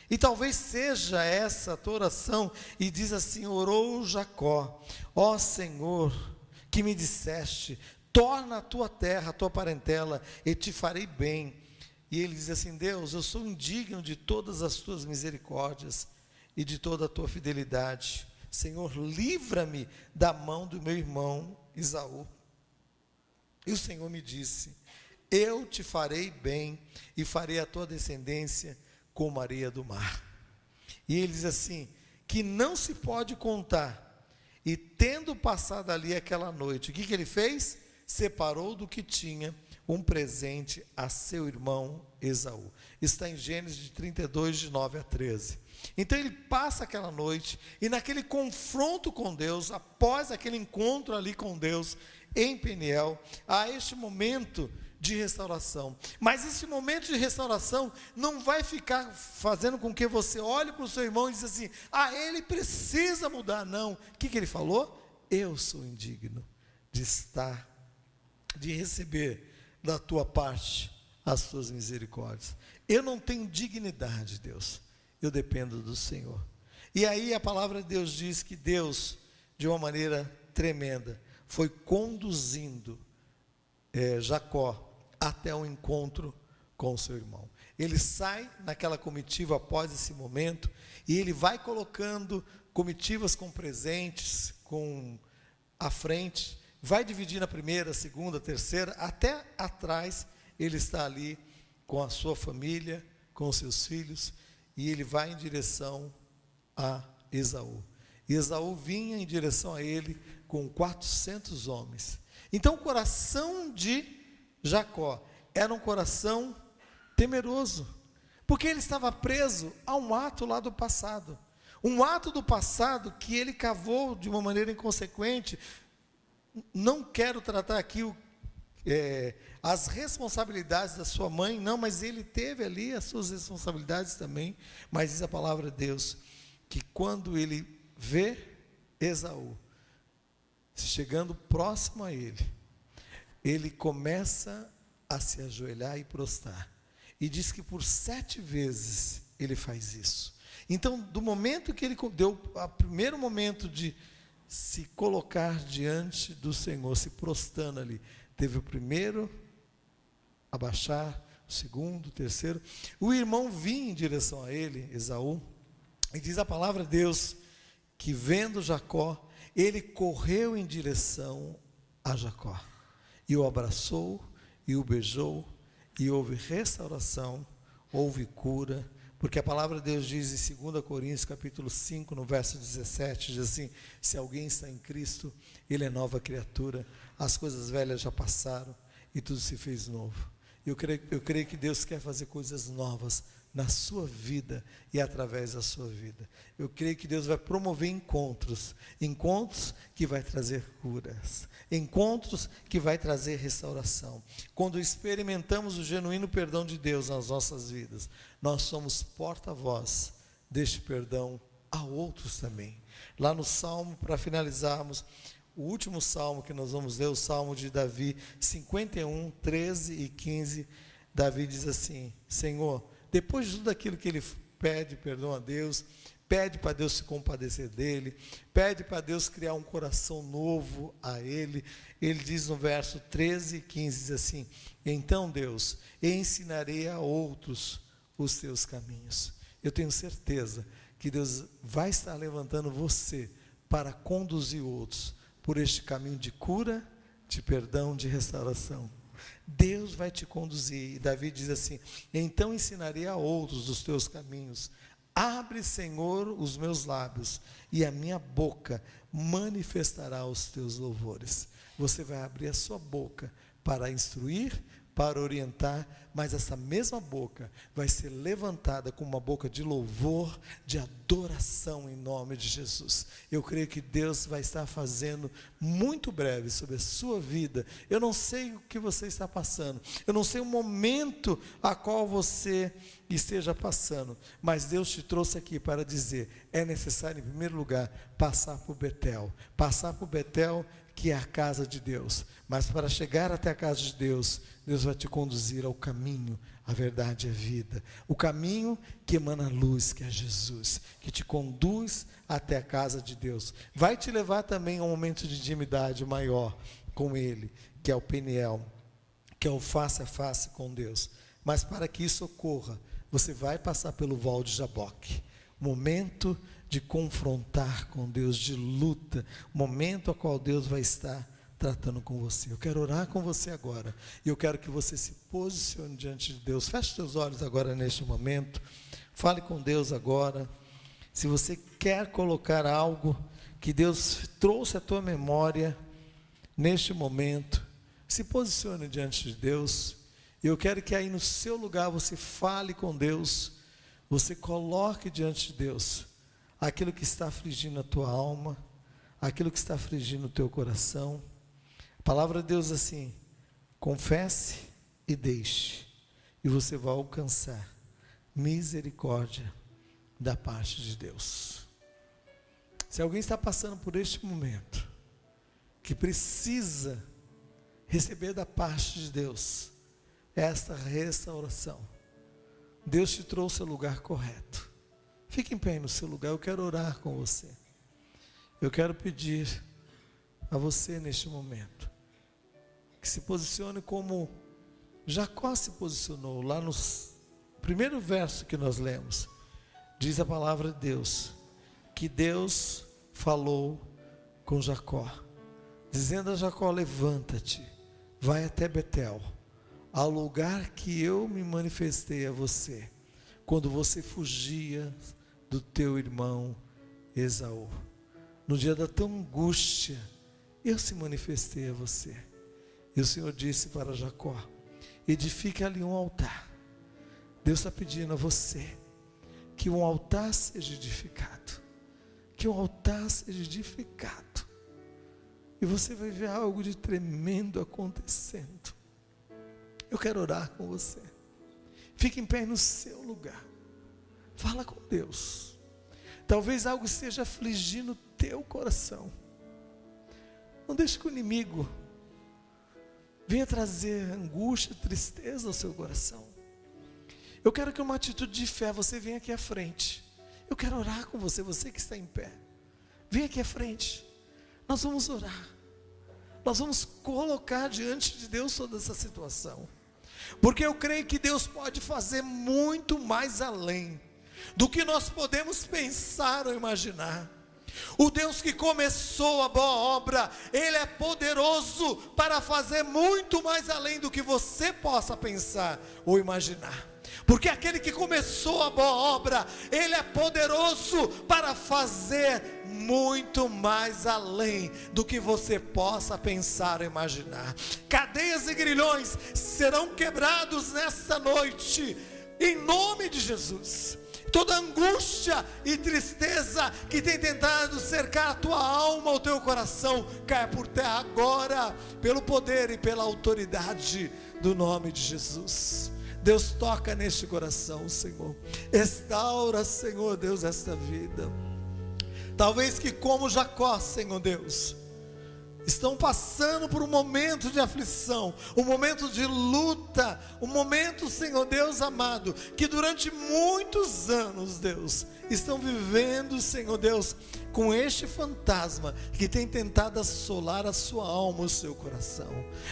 E talvez seja essa a tua oração, e diz assim: orou Jacó: ó Senhor, que me disseste, torna a tua terra, a tua parentela, e te farei bem. E ele diz assim: Deus, eu sou indigno de todas as tuas misericórdias e de toda a tua fidelidade. Senhor, livra-me da mão do meu irmão Esaú. E o Senhor me disse: eu te farei bem e farei a tua descendência como a areia do mar. E ele diz assim, que não se pode contar. E tendo passado ali aquela noite, o que ele fez? Separou do que tinha um presente a seu irmão Esaú. Está em Gênesis 32, de 9 a 13. Então ele passa aquela noite, e naquele confronto com Deus, após aquele encontro ali com Deus, em Peniel, há este momento de restauração. Mas esse momento de restauração não vai ficar fazendo com que você olhe para o seu irmão e diz assim: ele precisa mudar. Não. O que ele falou? Eu sou indigno de receber da tua parte as tuas misericórdias. Eu não tenho dignidade, Deus. Eu dependo do Senhor. E aí a palavra de Deus diz que Deus, de uma maneira tremenda, foi conduzindo Jacó até o encontro com o seu irmão. Ele sai naquela comitiva após esse momento, e ele vai colocando comitivas com presentes, à frente, vai dividindo a primeira, a segunda, a terceira, até atrás ele está ali com a sua família, com os seus filhos, e ele vai em direção a Esaú. E Esaú vinha em direção a ele com 400 homens. Então o coração de Jacó era um coração temeroso, porque ele estava preso a um ato lá do passado. Um ato do passado que ele cavou de uma maneira inconsequente. Não quero tratar aqui as responsabilidades da sua mãe, não, mas ele teve ali as suas responsabilidades também. Mas diz a palavra de Deus que quando ele vê Esaú chegando próximo a ele, ele começa a se ajoelhar e prostrar. E diz que por 7 vezes ele faz isso. Então, do momento que ele deu, o primeiro momento de se colocar diante do Senhor, se prostrando ali, teve o primeiro abaixar, o segundo, o terceiro. O irmão vinha em direção a ele, Esaú, e diz a palavra de Deus, que vendo Jacó, ele correu em direção a Jacó, e o abraçou, e o beijou, e houve restauração, houve cura, porque a palavra de Deus diz em 2 Coríntios capítulo 5, no verso 17, diz assim: se alguém está em Cristo, ele é nova criatura, as coisas velhas já passaram, e tudo se fez novo. Eu creio que Deus quer fazer coisas novas na sua vida e através da sua vida. Eu creio que Deus vai promover encontros que vai trazer curas, encontros que vai trazer restauração. Quando experimentamos o genuíno perdão de Deus nas nossas vidas, nós somos porta-voz deste perdão a outros também. Lá no Salmo, para finalizarmos, o último Salmo que nós vamos ler, o Salmo de Davi, 51, 13 e 15, Davi diz assim: Senhor, depois de tudo aquilo que ele pede perdão a Deus, pede para Deus se compadecer dele, pede para Deus criar um coração novo a ele, ele diz no verso 13 e 15, diz assim: então Deus, ensinarei a outros os teus caminhos. Eu tenho certeza que Deus vai estar levantando você para conduzir outros por este caminho de cura, de perdão, de restauração. Deus vai te conduzir. E Davi diz assim: então ensinarei a outros os teus caminhos. Abre, Senhor, os meus lábios, e a minha boca manifestará os teus louvores. Você vai abrir a sua boca para instruir, para orientar, mas essa mesma boca vai ser levantada como uma boca de louvor, de adoração em nome de Jesus. Eu creio que Deus vai estar fazendo muito breve sobre a sua vida. Eu não sei o que você está passando, eu não sei o momento a qual você esteja passando, mas Deus te trouxe aqui para dizer: é necessário, em primeiro lugar, passar por Betel, que é a casa de Deus. Mas para chegar até a casa de Deus, Deus vai te conduzir ao caminho, a verdade e a vida. O caminho que emana a luz, que é Jesus, que te conduz até a casa de Deus. Vai te levar também a um momento de intimidade maior com Ele, que é o Peniel, que é o face a face com Deus. Mas para que isso ocorra, você vai passar pelo Val de Jaboque. Momento de confrontar com Deus, de luta, momento a qual Deus vai estar tratando com você. Eu quero orar com você agora, e eu quero que você se posicione diante de Deus. Feche seus olhos agora neste momento, fale com Deus agora. Se você quer colocar algo que Deus trouxe à tua memória, neste momento, se posicione diante de Deus. Eu quero que aí no seu lugar você fale com Deus, você coloque diante de Deus aquilo que está afligindo a tua alma, aquilo que está afligindo o teu coração. A palavra de Deus assim: confesse e deixe, e você vai alcançar misericórdia da parte de Deus. Se alguém está passando por este momento, que precisa receber da parte de Deus esta restauração, Deus te trouxe ao lugar correto. Fique em pé no seu lugar, eu quero orar com você. Eu quero pedir a você neste momento, que se posicione como Jacó se posicionou, lá no primeiro verso que nós lemos. Diz a palavra de Deus, que Deus falou com Jacó, dizendo a Jacó: levanta-te, vai até Betel, ao lugar que eu me manifestei a você, quando você fugia do teu irmão Esaú. No dia da tua angústia, eu se manifestei a você. E o Senhor disse para Jacó: edifique ali um altar. Deus está pedindo a você que um altar seja edificado, que um altar seja edificado, e você vai ver algo de tremendo acontecendo. Eu quero orar com você. Fique em pé no seu lugar, fala com Deus. Talvez algo esteja afligindo o teu coração. Não deixe que o inimigo venha trazer angústia, tristeza ao seu coração. Eu quero que uma atitude de fé, você venha aqui à frente. Eu quero orar com você, você que está em pé. Venha aqui à frente. Nós vamos orar. Nós vamos colocar diante de Deus toda essa situação. Porque eu creio que Deus pode fazer muito mais além do que nós podemos pensar ou imaginar. O Deus que começou a boa obra, Ele é poderoso para fazer muito mais além do que você possa pensar ou imaginar. Porque aquele que começou a boa obra, Ele é poderoso para fazer muito mais além do que você possa pensar ou imaginar. Cadeias e grilhões serão quebrados nesta noite, em nome de Jesus. Toda angústia e tristeza que tem tentado cercar a tua alma, o teu coração, caia por terra agora, pelo poder e pela autoridade do nome de Jesus. Deus, toca neste coração, Senhor. Restaura, Senhor Deus, esta vida. Talvez que como Jacó, Senhor Deus, estão passando por um momento de aflição, um momento de luta, um momento, Senhor Deus amado, que durante muitos anos, Deus, estão vivendo, Senhor Deus, com este fantasma que tem tentado assolar a sua alma, o seu coração.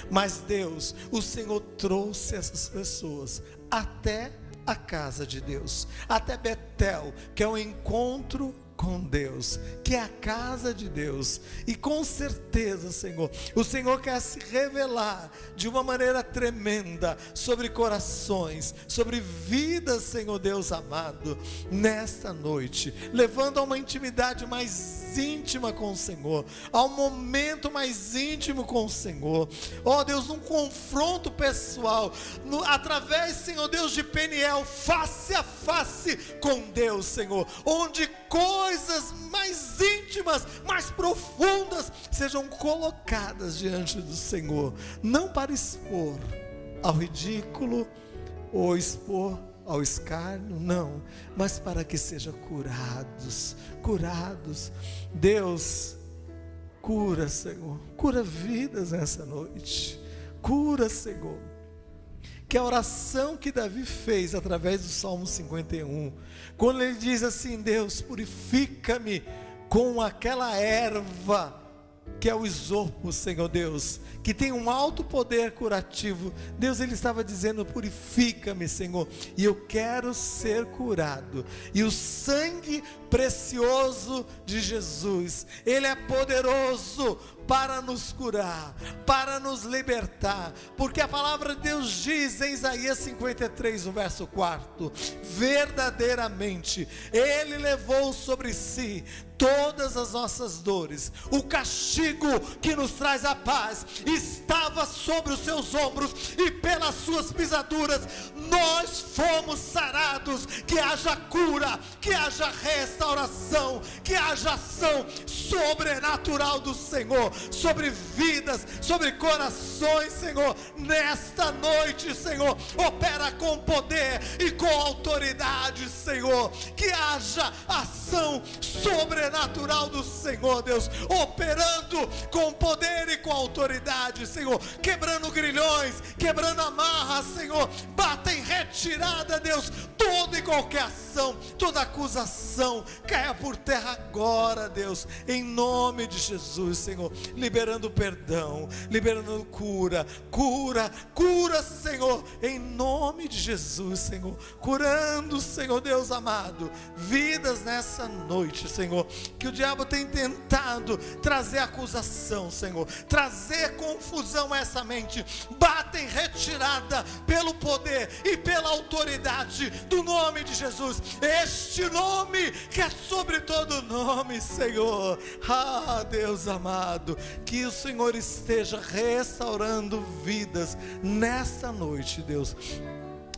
Mas Deus, o Senhor trouxe essas pessoas até a casa de Deus, até Betel, que é um encontro com Deus, que é a casa de Deus. E com certeza, Senhor, o Senhor quer se revelar de uma maneira tremenda sobre corações, sobre vidas, Senhor Deus amado, nesta noite, levando a uma intimidade mais íntima com o Senhor, a um momento mais íntimo com o Senhor. Ó Deus, num confronto pessoal, através, Senhor Deus, de Peniel, face a face com Deus, Senhor, onde coisas mais íntimas, mais profundas sejam colocadas diante do Senhor, não para expor ao ridículo ou expor ao escárnio, não, mas para que sejam curados. Deus, cura, Senhor, cura vidas nessa noite, cura, Senhor. Que a oração que Davi fez através do Salmo 51, quando ele diz assim: Deus, purifica-me com aquela erva que é o isopo, Senhor Deus, que tem um alto poder curativo. Deus, ele estava dizendo: purifica-me, Senhor, e eu quero ser curado. E o sangue precioso de Jesus, ele é poderoso para nos curar, para nos libertar, porque a palavra de Deus diz em Isaías 53, no verso 4, verdadeiramente, Ele levou sobre si todas as nossas dores, o castigo que nos traz a paz, estava sobre os seus ombros, e pelas suas pisaduras, nós fomos sarados. Que haja cura, que haja restauração, que haja ação sobrenatural do Senhor, sobre vidas, sobre corações, Senhor, nesta noite, Senhor, opera com poder e com autoridade, Senhor, que haja ação sobrenatural do Senhor, Deus, operando com poder e com autoridade, Senhor, quebrando grilhões, quebrando amarras, Senhor, bata em retirada, Deus, toda e qualquer ação, toda acusação, caia por terra agora, Deus, em nome de Jesus, Senhor, liberando perdão, liberando cura, Senhor, em nome de Jesus, Senhor, curando, Senhor Deus amado, vidas nessa noite, Senhor, que o diabo tem tentado trazer acusação, Senhor, trazer confusão a essa mente, bata em retirada pelo poder e pela autoridade do nome de Jesus, este nome que é sobre todo nome, Senhor. Ah, Deus amado, que o Senhor esteja restaurando vidas nesta noite, Deus,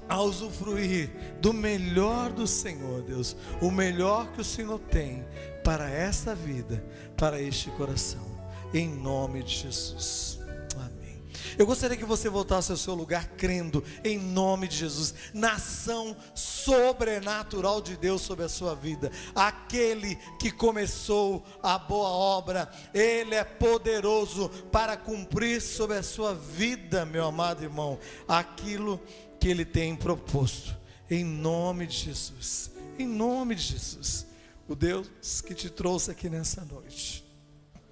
a usufruir do melhor do Senhor, Deus, o melhor que o Senhor tem para essa vida, para este coração, em nome de Jesus, amém. Eu gostaria que você voltasse ao seu lugar crendo em nome de Jesus, na ação sobrenatural de Deus sobre a sua vida. Aquele que começou a boa obra, Ele é poderoso para cumprir sobre a sua vida, meu amado irmão, aquilo que Ele tem proposto, em nome de Jesus, em nome de Jesus. O Deus que te trouxe aqui nessa noite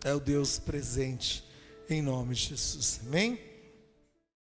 é o Deus presente, em nome de Jesus, amém?